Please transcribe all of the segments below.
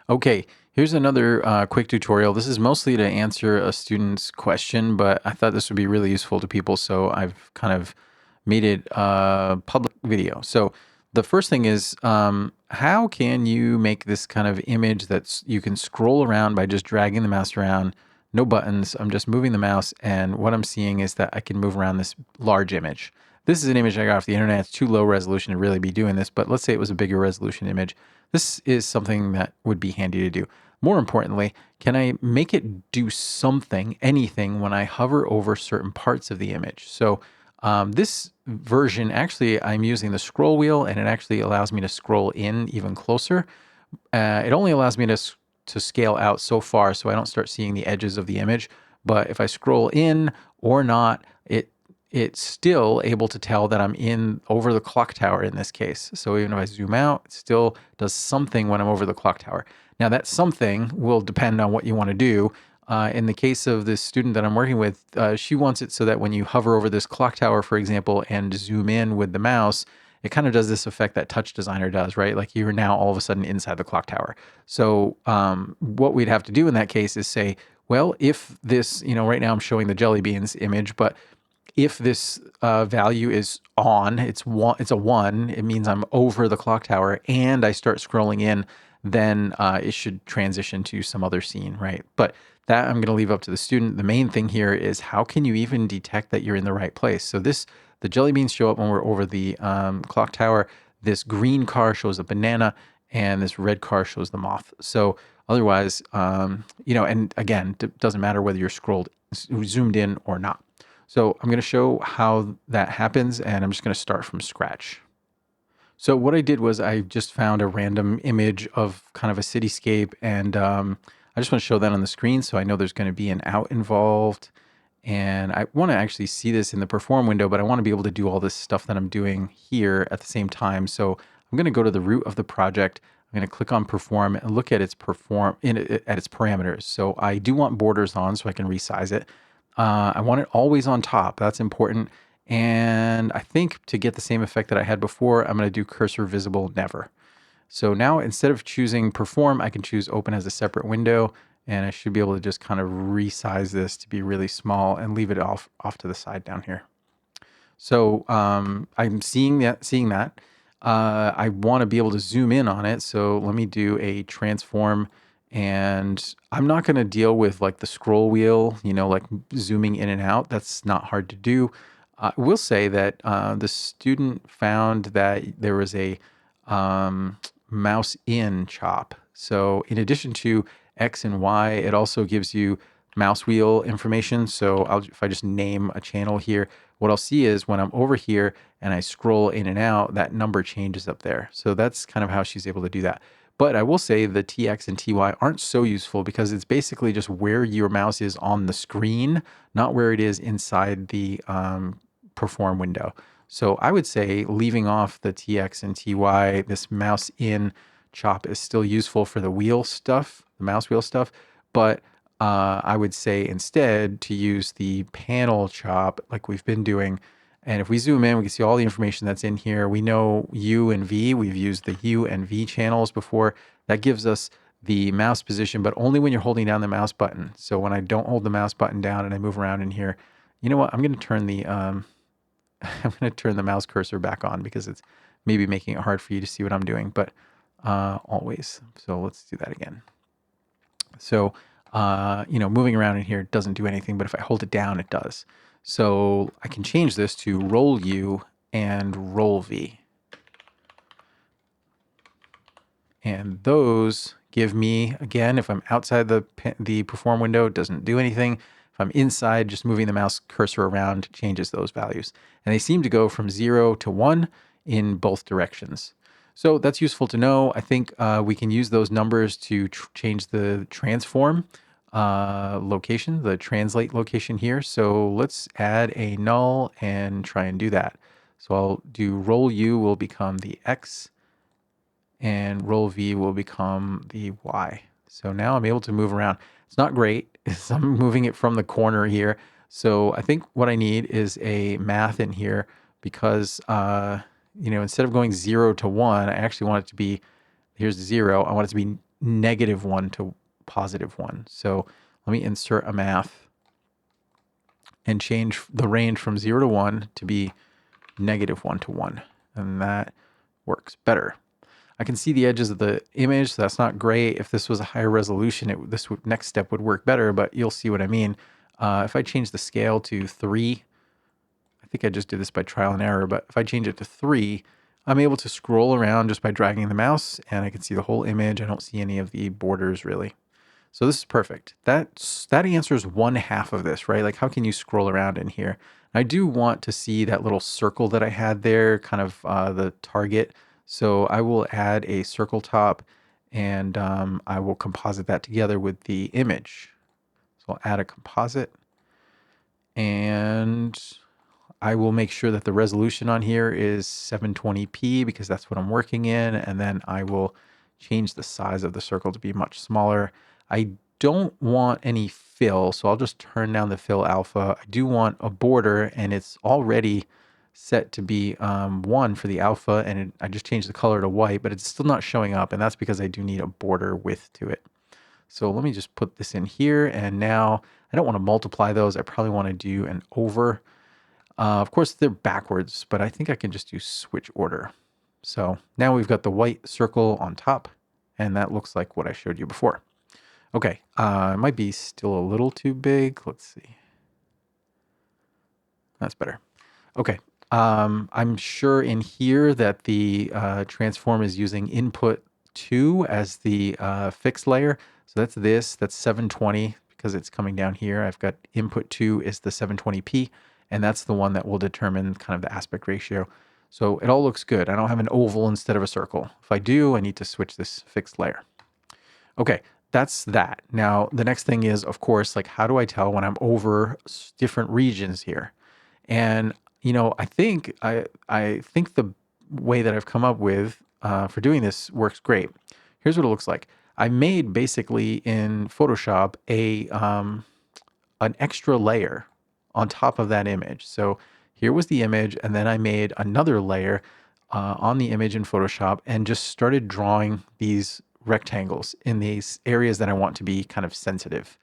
Okay, here's another quick tutorial. This is mostly to answer a student's question, but I thought this would be really useful to people, so I've kind of made it a public video. So the first thing is, how can you make this kind of image that's you can scroll around by just dragging the mouse around, no buttons, I'm just moving the mouse, and what I'm seeing is that I can move around this large image. This is an image I got off the internet. It's too low resolution to really be doing this, but let's say it was a bigger resolution image. This is something that would be handy to do. More importantly, can I make it do something, anything, when I hover over certain parts of the image? So this version, actually, I'm using the scroll wheel, and it actually allows me to scroll in even closer. It only allows me to scale out so far so I don't start seeing the edges of the image. But if I scroll in or not, it's still able to tell that I'm in over the clock tower in this case. So even if I zoom out, it still does something when I'm over the clock tower. Now that something will depend on what you want to do. In the case of this student that I'm working with, she wants it so that when you hover over this clock tower, for example, and zoom in with the mouse, it kind of does this effect that TouchDesigner does, right? Like you're now all of a sudden inside the clock tower. So what we'd have to do in that case is say, well, if this, right now I'm showing the jelly beans image, but if this value is on, it's a 1, it means I'm over the clock tower, and I start scrolling in, then it should transition to some other scene, right? But that I'm going to leave up to the student. The main thing here is how can you even detect that you're in the right place? So the jelly beans show up when we're over the clock tower. This green car shows a banana, and this red car shows the moth. So otherwise, and again, it doesn't matter whether you're zoomed in or not. So I'm going to show how that happens, and I'm just going to start from scratch. So what I did was I just found a random image of kind of a cityscape, and I just want to show that on the screen so I know there's going to be an out involved. And I want to actually see this in the perform window, but I want to be able to do all this stuff that I'm doing here at the same time. So I'm going to go to the root of the project. I'm going to click on perform and look at its parameters. So I do want borders on so I can resize it. I want it always on top. That's important. And I think to get the same effect that I had before, I'm going to do cursor visible never. So now instead of choosing perform, I can choose open as a separate window, and I should be able to just kind of resize this to be really small and leave it off to the side down here. So I'm seeing that. I want to be able to zoom in on it. So let me do a transform, and I'm not going to deal with like the scroll wheel, like zooming in and out. That's not hard to do. I will say that the student found that there was a mouse in chop. So in addition to X and Y, it also gives you mouse wheel information. So if I just name a channel here, what I'll see is when I'm over here and I scroll in and out, that number changes up there. So that's kind of how she's able to do that. But I will say the TX and TY aren't so useful because it's basically just where your mouse is on the screen, not where it is inside the perform window. So I would say leaving off the TX and TY, this mouse in chop is still useful for the wheel stuff, the mouse wheel stuff, but I would say instead to use the panel chop like we've been doing. And if we zoom in, we can see all the information that's in here. We know U and V. We've used the U and V channels before. That gives us the mouse position, but only when you're holding down the mouse button. So when I don't hold the mouse button down and I move around in here, you know what? I'm going to turn the I'm going to turn the mouse cursor back on because it's maybe making it hard for you to see what I'm doing, but always. So let's do that again. So, moving around in here doesn't do anything, but if I hold it down, it does. So I can change this to roll U and roll V. And those give me, again, if I'm outside the perform window, it doesn't do anything. If I'm inside, just moving the mouse cursor around changes those values. And they seem to go from 0 to 1 in both directions. So that's useful to know. I think we can use those numbers to change the transform location, the translate location here. So let's add a null and try and do that. So I'll do roll U will become the X, and roll V will become the Y. So now I'm able to move around. It's not great. I'm moving it from the corner here. So I think what I need is a math in here because, instead of going 0 to 1, I actually want it to be, here's 0. I want it to be -1 to +1. So let me insert a math and change the range from 0 to 1 to be -1 to 1. And that works better. I can see the edges of the image, so that's not great. If this was a higher resolution, this next step would work better, but you'll see what I mean. If I change the scale to 3, I think I just did this by trial and error, but if I change it to 3, I'm able to scroll around just by dragging the mouse, and I can see the whole image. I don't see any of the borders really. So this is perfect. That answers one half of this, right? Like, how can you scroll around in here? I do want to see that little circle that I had there, kind of the target. So I will add a circle top, and I will composite that together with the image. So I'll add a composite, and I will make sure that the resolution on here is 720p because that's what I'm working in. And then I will change the size of the circle to be much smaller. I don't want any fill, so I'll just turn down the fill alpha. I do want a border, and it's already set to be 1 for the alpha, and I just changed the color to white, but it's still not showing up, and that's because I do need a border width to it. So let me just put this in here, and now I don't want to multiply those. I probably want to do an over. Of course, they're backwards, but I think I can just do switch order. So now we've got the white circle on top, and that looks like what I showed you before. Okay, it might be still a little too big. Let's see. That's better. Okay, I'm sure in here that the transform is using input 2 as the fixed layer. So that's 720 because it's coming down here. I've got input 2 is the 720p, and that's the one that will determine kind of the aspect ratio. So it all looks good. I don't have an oval instead of a circle. If I do, I need to switch this fixed layer. Okay, that's that. Now, the next thing is, of course, like, how do I tell when I'm over different regions here? And, you know, I think the way that I've come up with for doing this works great. Here's what it looks like. I made basically in Photoshop an extra layer on top of that image. So here was the image, and then I made another layer on the image in Photoshop and just started drawing these rectangles in these areas that I want to be kind of sensitive.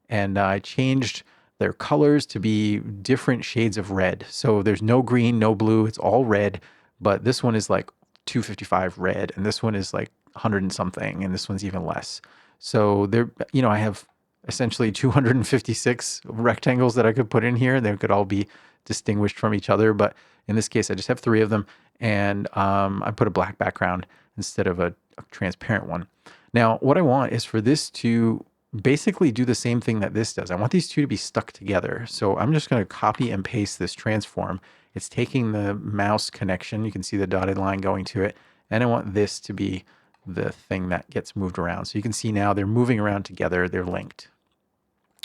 And I changed their colors to be different shades of red. So there's no green, no blue, it's all red, but this one is like 255 red, and this one is like 100 and something, and this one's even less. So there, you know, I have essentially 256 rectangles that I could put in here. They could all be distinguished from each other, but in this case, I just have 3 of them, and I put a black background instead of a transparent one. Now, what I want is for this to basically do the same thing that this does. I want these two to be stuck together. So I'm just going to copy and paste this transform. It's taking the mouse connection. You can see the dotted line going to it. And I want this to be the thing that gets moved around. So you can see now they're moving around together. They're linked.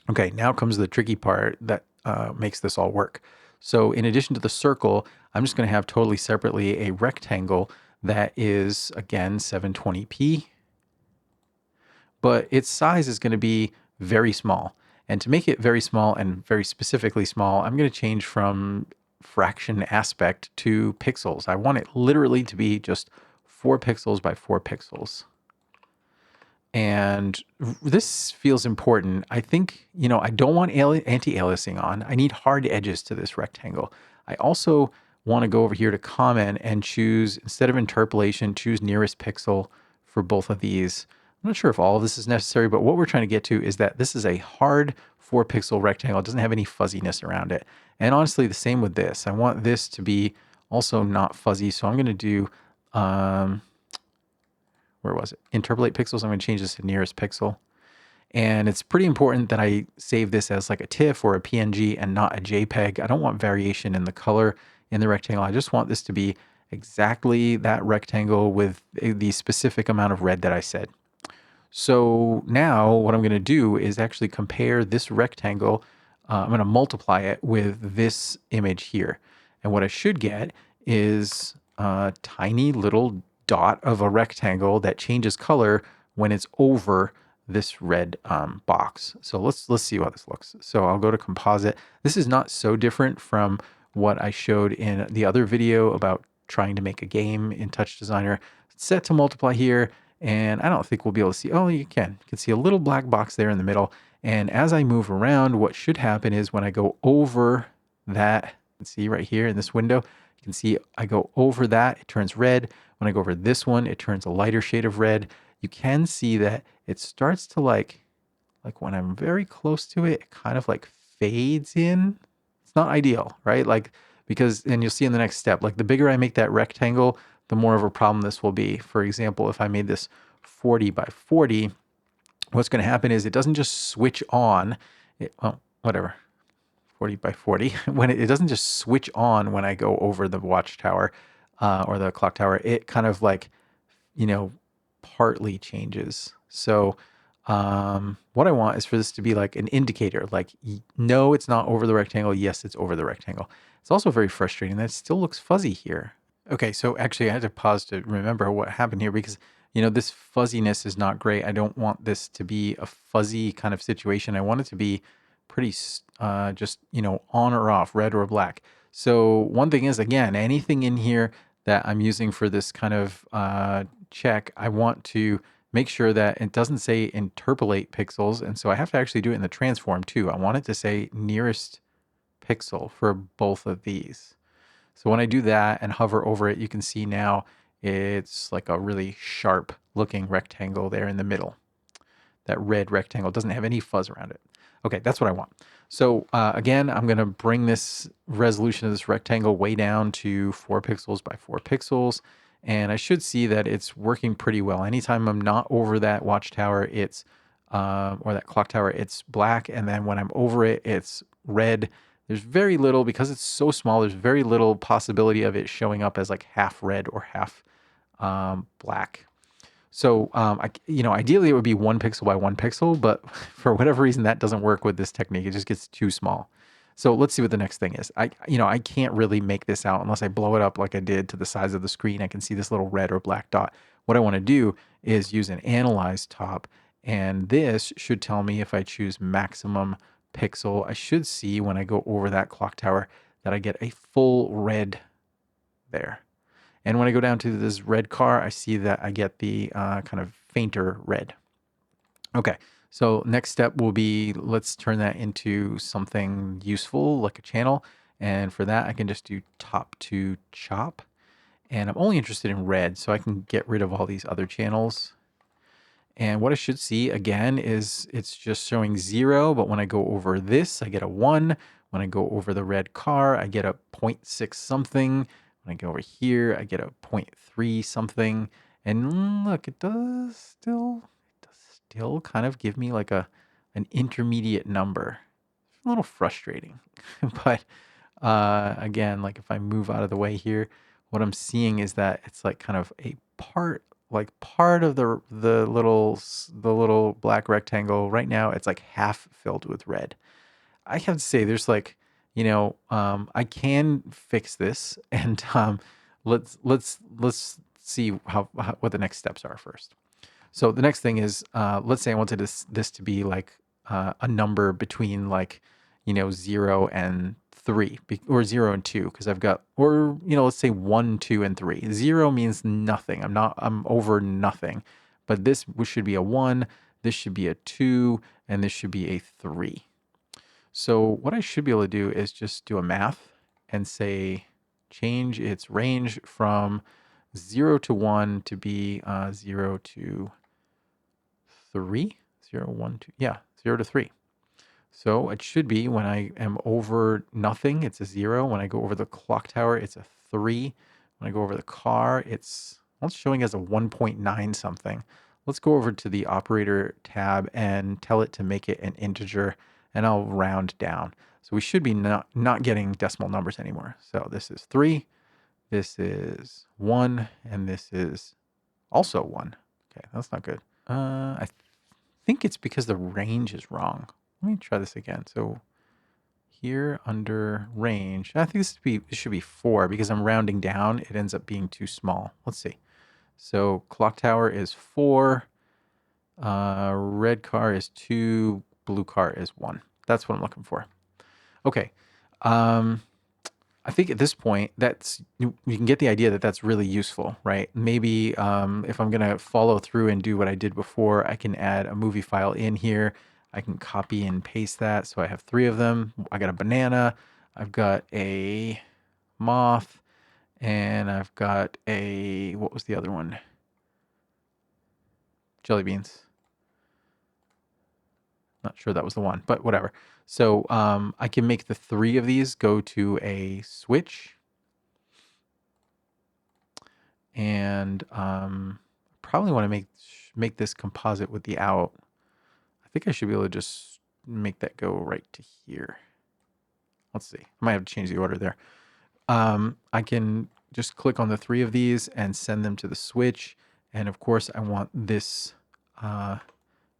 Okay, now comes the tricky part that makes this all work. So in addition to the circle, I'm just going to have totally separately a rectangle that is, again, 720p. But its size is going to be very small. And to make it very small and very specifically small, I'm going to change from fraction aspect to pixels. I want it literally to be just 4 pixels by 4 pixels. And this feels important. I think, you know, I don't want anti-aliasing on. I need hard edges to this rectangle. I also want to go over here to comment and choose, instead of interpolation, choose nearest pixel for both of these. I'm not sure if all of this is necessary, but what we're trying to get to is that this is a hard 4 pixel rectangle. It doesn't have any fuzziness around it. And honestly, the same with this. I want this to be also not fuzzy. So I'm going to do, where was it? Interpolate pixels. I'm going to change this to nearest pixel. And it's pretty important that I save this as like a TIFF or a PNG and not a JPEG. I don't want variation in the color in the rectangle. I just want this to be exactly that rectangle with the specific amount of red that I said. So now what I'm going to do is actually compare this rectangle. I'm going to multiply it with this image here. And what I should get is a tiny little dot of a rectangle that changes color when it's over this red box. So let's see how this looks. So I'll go to composite. This is not so different from what I showed in the other video about trying to make a game in TouchDesigner. It's set to multiply here. And I don't think we'll be able to see, oh, you can. You can see a little black box there in the middle. And as I move around, what should happen is when I go over that, you can see right here in this window, you can see I go over that, it turns red. When I go over this one, it turns a lighter shade of red. You can see that it starts to like when I'm very close to it, it kind of like fades in. It's not ideal, right? Like, because, and you'll see in the next step, like the bigger I make that rectangle, the more of a problem this will be. For example, if I made this 40 by 40, what's going to happen is it doesn't just switch on, well, whatever, 40 by 40, when it doesn't just switch on when I go over the watchtower or the clock tower, it kind of like, partly changes. So what I want is for this to be like an indicator, like, no, it's not over the rectangle. Yes, it's over the rectangle. It's also very frustrating that it still looks fuzzy here. Okay, so actually I had to pause to remember what happened here because, this fuzziness is not great. I don't want this to be a fuzzy kind of situation. I want it to be pretty just, on or off, red or black. So one thing is, again, anything in here that I'm using for this kind of check, I want to make sure that it doesn't say interpolate pixels. And so I have to actually do it in the transform too. I want it to say nearest pixel for both of these. So when I do that and hover over it, you can see now it's like a really sharp looking rectangle there in the middle. That red rectangle doesn't have any fuzz around it. Okay, that's what I want. So again, I'm going to bring this resolution of this rectangle way down to 4 pixels by 4 pixels. And I should see that it's working pretty well. Anytime I'm not over that watchtower, it's or that clock tower, it's black. And then when I'm over it, it's red. There's very little, because it's so small, there's very little possibility of it showing up as like half red or half black. So, ideally it would be 1 pixel by 1 pixel, but for whatever reason that doesn't work with this technique. It just gets too small. So let's see what the next thing is. I can't really make this out unless I blow it up like I did to the size of the screen. I can see this little red or black dot. What I want to do is use an analyze top, and this should tell me if I choose maximum pixel. I should see when I go over that clock tower that I get a full red there. And when I go down to this red car, I see that I get the kind of fainter red. Okay, so next step will be, let's turn that into something useful, like a channel. And for that, I can just do top to chop. And I'm only interested in red, so I can get rid of all these other channels. And what I should see again is it's just showing 0, but when I go over this, I get a 1. When I go over the red car, I get a 0.6 something. When I go over here, I get a 0.3 something. And look, it does still kind of give me like an intermediate number. It's a little frustrating. But again, like if I move out of the way here, what I'm seeing is that it's like kind of a part of the little black rectangle. Right now it's like half filled with red. I have to say there's like, I can fix this, and let's see what the next steps are first. So the next thing is, let's say I wanted this to be like a number between like, 0 and 3, or 0 and 2, because I've got, or, let's say 1, 2, and 3. 0 means nothing. I'm over nothing. But this should be a 1, this should be a 2, and this should be a 3. So what I should be able to do is just do a math and say, change its range from 0 to 1 to be 0 to 3, 0, 1, 2, yeah, 0 to 3. So it should be, when I am over nothing, it's a 0. When I go over the clock tower, it's a 3. When I go over the car, it's showing as a 1.9 something. Let's go over to the operator tab and tell it to make it an integer, and I'll round down. So we should be not getting decimal numbers anymore. So this is 3, this is 1, and this is also 1. Okay, that's not good. I think it's because the range is wrong. Let me try this again. So here under range, I think this should be 4, because I'm rounding down. It ends up being too small. Let's see. So clock tower is 4, red car is 2, blue car is 1. That's what I'm looking for. Okay. I I think at this point, you can get the idea that that's really useful, right? Maybe if I'm gonna follow through and do what I did before, I can add a movie file in here. I can copy and paste that. So I have 3 of them. I got a banana, I've got a moth, and I've got a, what was the other one? Jelly beans. Not sure that was the one, but whatever. So I can make the 3 of these go to a switch. And probably want to make this composite with the out. I think I should be able to just make that go right to here. Let's see. I might have to change the order there. I can just click on the 3 of these and send them to the switch. And of course, I want this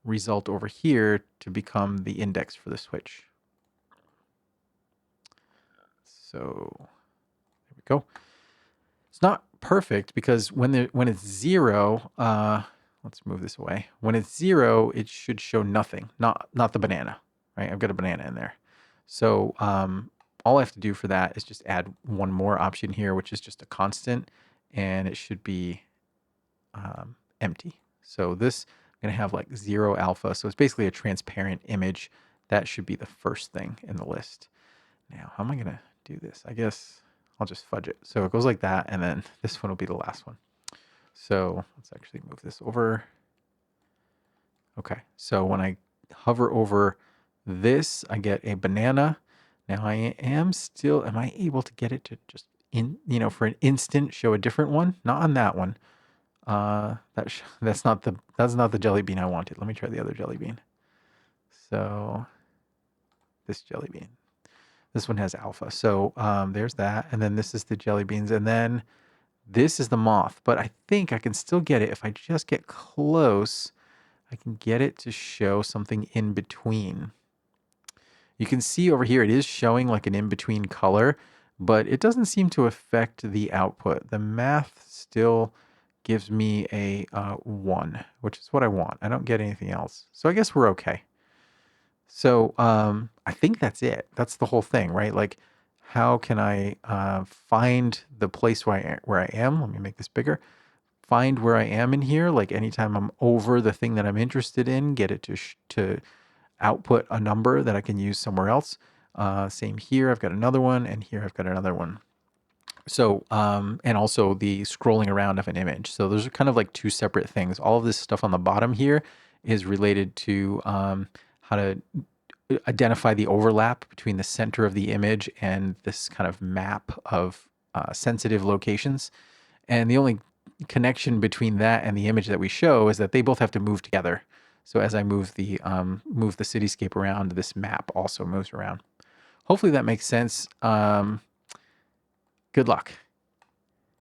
result over here to become the index for the switch. So there we go. It's not perfect because when it's 0, let's move this away. When it's 0, it should show nothing, not the banana, right? I've got a banana in there. So all I have to do for that is just add one more option here, which is just a constant, and it should be empty. So this, I'm going to have like 0 alpha. So it's basically a transparent image. That should be the first thing in the list. Now, how am I going to do this? I guess I'll just fudge it. So it goes like that, and then this one will be the last one. So let's actually move this over. Okay, so when I hover over this, I get a banana. Now I am I able to get it to just for an instant show a different one? Not on that one. That's not the jelly bean I wanted. Let me try the other jelly bean. So this jelly bean. This one has alpha. So there's that. And then this is the jelly beans. And then this is the moth. But I think I can still get it. If I just get close, I can get it to show something in between. You can see over here, it is showing like an in-between color, but it doesn't seem to affect the output. The math still gives me a 1, which is what I want. I don't get anything else. So I guess we're okay. So I think that's it. That's the whole thing, right? Like, how can I find the place where I am? Let me make this bigger. Find where I am in here. Like anytime I'm over the thing that I'm interested in, get it to output a number that I can use somewhere else. Same here. I've got another one, and here I've got another one. So, and also the scrolling around of an image. So those are kind of like 2 separate things. All of this stuff on the bottom here is related to how to identify the overlap between the center of the image and this kind of map of sensitive locations. And the only connection between that and the image that we show is that they both have to move together. So as I move the cityscape around, this map also moves around. Hopefully that makes sense. Good luck.